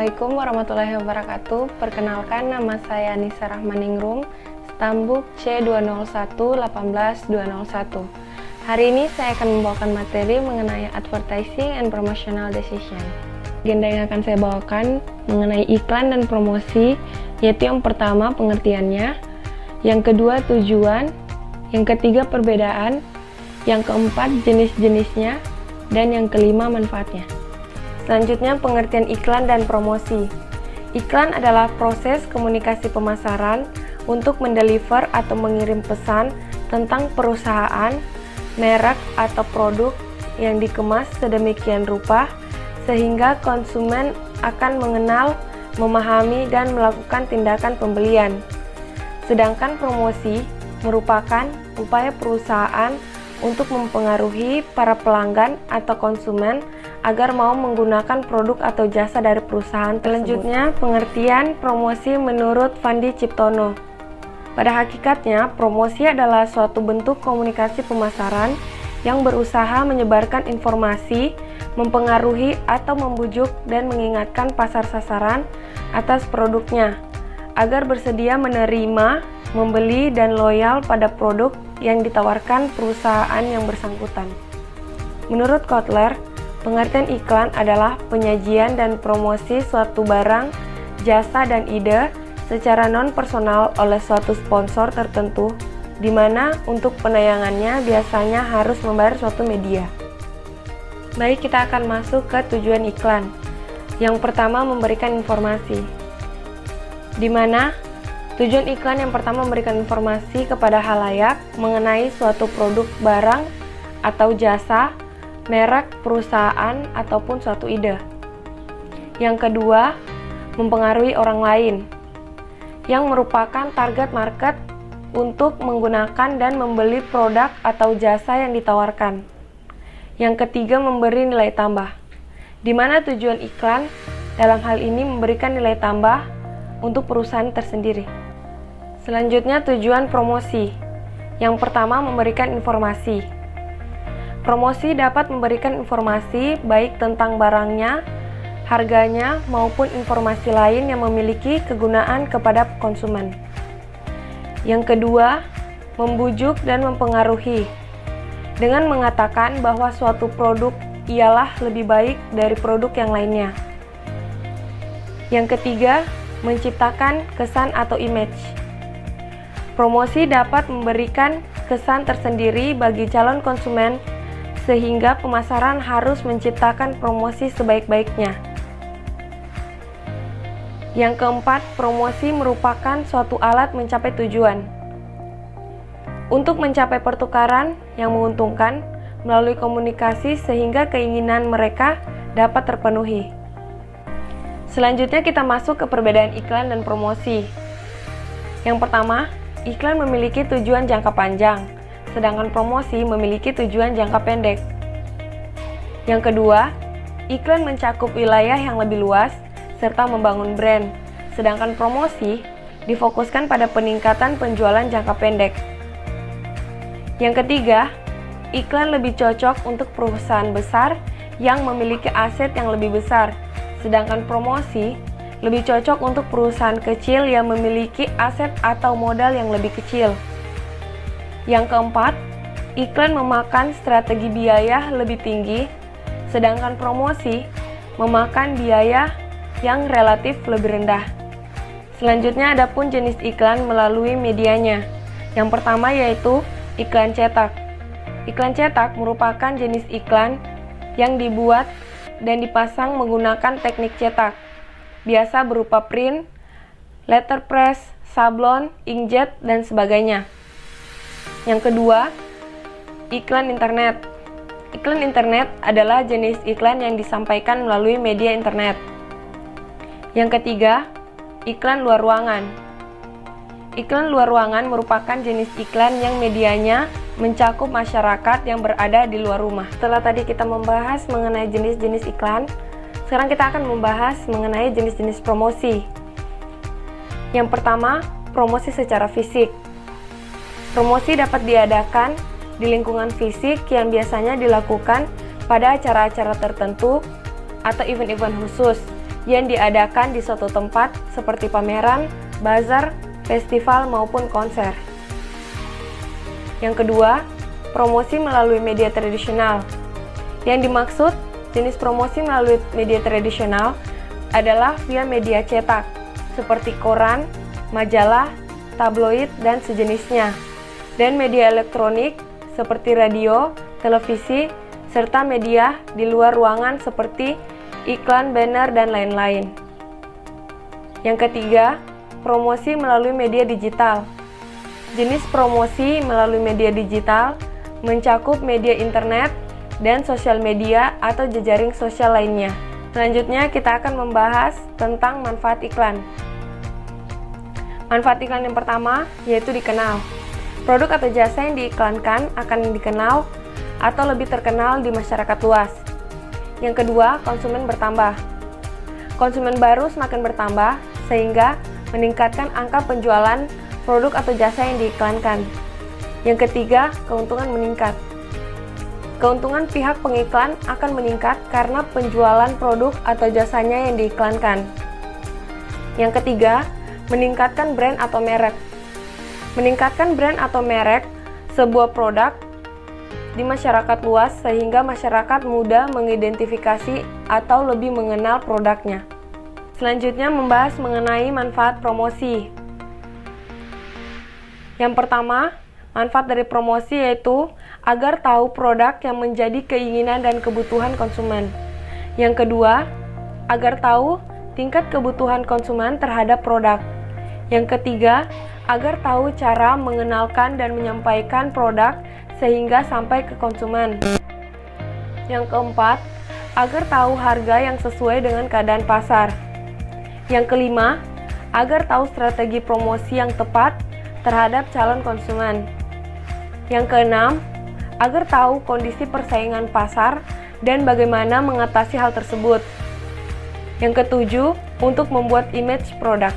Assalamualaikum warahmatullahi wabarakatuh. Perkenalkan, nama saya Nisa Rahmaningrum, Stambuk C201-18201. Hari ini saya akan membawakan materi mengenai Advertising and Promotional Decision. Agenda yang akan saya bawakan mengenai iklan dan promosi, yaitu yang pertama pengertiannya, yang kedua tujuan, yang ketiga perbedaan, yang keempat jenis-jenisnya, dan yang kelima manfaatnya. Selanjutnya, pengertian iklan dan promosi. Iklan adalah proses komunikasi pemasaran untuk mendeliver atau mengirim pesan tentang perusahaan, merek, atau produk yang dikemas sedemikian rupa sehingga konsumen akan mengenal, memahami, dan melakukan tindakan pembelian. Sedangkan promosi merupakan upaya perusahaan untuk mempengaruhi para pelanggan atau konsumen agar mau menggunakan produk atau jasa dari perusahaan tersebut. Selanjutnya, pengertian promosi menurut Fandi Ciptono. Pada hakikatnya, promosi adalah suatu bentuk komunikasi pemasaran yang berusaha menyebarkan informasi, mempengaruhi atau membujuk dan mengingatkan pasar sasaran atas produknya, agar bersedia menerima, membeli, dan loyal pada produk yang ditawarkan perusahaan yang bersangkutan. Menurut Kotler, pengertian iklan adalah penyajian dan promosi suatu barang, jasa, dan ide secara non-personal oleh suatu sponsor tertentu, di mana untuk penayangannya biasanya harus membayar suatu media. Baik, kita akan masuk ke tujuan iklan. Yang pertama, memberikan informasi. Di mana tujuan iklan yang pertama memberikan informasi kepada khalayak mengenai suatu produk, barang, atau jasa, merek, perusahaan, ataupun suatu ide. Yang kedua, mempengaruhi orang lain, yang merupakan target market untuk menggunakan dan membeli produk atau jasa yang ditawarkan. Yang ketiga, memberi nilai tambah, di mana tujuan iklan dalam hal ini memberikan nilai tambah untuk perusahaan tersendiri. Selanjutnya, tujuan promosi. Yang pertama, memberikan informasi. Promosi dapat memberikan informasi baik tentang barangnya, harganya, maupun informasi lain yang memiliki kegunaan kepada konsumen. Yang kedua, membujuk dan mempengaruhi dengan mengatakan bahwa suatu produk ialah lebih baik dari produk yang lainnya. Yang ketiga, menciptakan kesan atau image. Promosi dapat memberikan kesan tersendiri bagi calon konsumen sehingga pemasaran harus menciptakan promosi sebaik-baiknya. Yang keempat, promosi merupakan suatu alat mencapai tujuan. Untuk mencapai pertukaran yang menguntungkan melalui komunikasi sehingga keinginan mereka dapat terpenuhi. Selanjutnya kita masuk ke perbedaan iklan dan promosi. Yang pertama, iklan memiliki tujuan jangka panjang, sedangkan promosi memiliki tujuan jangka pendek. Yang kedua, iklan mencakup wilayah yang lebih luas serta membangun brand, sedangkan promosi difokuskan pada peningkatan penjualan jangka pendek. Yang ketiga, iklan lebih cocok untuk perusahaan besar yang memiliki aset yang lebih besar, sedangkan promosi lebih cocok untuk perusahaan kecil yang memiliki aset atau modal yang lebih kecil. Yang keempat, iklan memakan strategi biaya lebih tinggi, sedangkan promosi memakan biaya yang relatif lebih rendah. Selanjutnya ada pun jenis iklan melalui medianya. Yang pertama yaitu iklan cetak. Iklan cetak merupakan jenis iklan yang dibuat dan dipasang menggunakan teknik cetak, biasa berupa print, letterpress, sablon, inkjet, dan sebagainya. Yang kedua, iklan internet. Iklan internet adalah jenis iklan yang disampaikan melalui media internet. Yang ketiga, iklan luar ruangan. Iklan luar ruangan merupakan jenis iklan yang medianya mencakup masyarakat yang berada di luar rumah. Setelah tadi kita membahas mengenai jenis-jenis iklan, sekarang kita akan membahas mengenai jenis-jenis promosi. Yang pertama, promosi secara fisik. Promosi dapat diadakan di lingkungan fisik yang biasanya dilakukan pada acara-acara tertentu atau event-event khusus yang diadakan di suatu tempat seperti pameran, bazar, festival, maupun konser. Yang kedua, promosi melalui media tradisional. Yang dimaksud jenis promosi melalui media tradisional adalah via media cetak, seperti koran, majalah, tabloid, dan sejenisnya, dan media elektronik seperti radio, televisi, serta media di luar ruangan seperti iklan, banner, dan lain-lain. Yang ketiga, promosi melalui media digital. Jenis promosi melalui media digital mencakup media internet dan sosial media atau jejaring sosial lainnya. Selanjutnya, kita akan membahas tentang manfaat iklan. Manfaat iklan yang pertama yaitu dikenal. Produk atau jasa yang diiklankan akan dikenal atau lebih terkenal di masyarakat luas. Yang kedua, konsumen bertambah. Konsumen baru semakin bertambah sehingga meningkatkan angka penjualan produk atau jasa yang diiklankan. Yang ketiga, keuntungan meningkat. Keuntungan pihak pengiklan akan meningkat karena penjualan produk atau jasanya yang diiklankan. Yang ketiga, meningkatkan brand atau merek. Meningkatkan brand atau merek sebuah produk di masyarakat luas sehingga masyarakat mudah mengidentifikasi atau lebih mengenal produknya. Selanjutnya membahas mengenai manfaat promosi. Yang pertama, manfaat dari promosi yaitu agar tahu produk yang menjadi keinginan dan kebutuhan konsumen. Yang kedua, agar tahu tingkat kebutuhan konsumen terhadap produk. Yang ketiga, agar tahu cara mengenalkan dan menyampaikan produk sehingga sampai ke konsumen. Yang keempat, agar tahu harga yang sesuai dengan keadaan pasar. Yang kelima, agar tahu strategi promosi yang tepat terhadap calon konsumen. Yang keenam, agar tahu kondisi persaingan pasar dan bagaimana mengatasi hal tersebut. Yang ketujuh, untuk membuat image produk.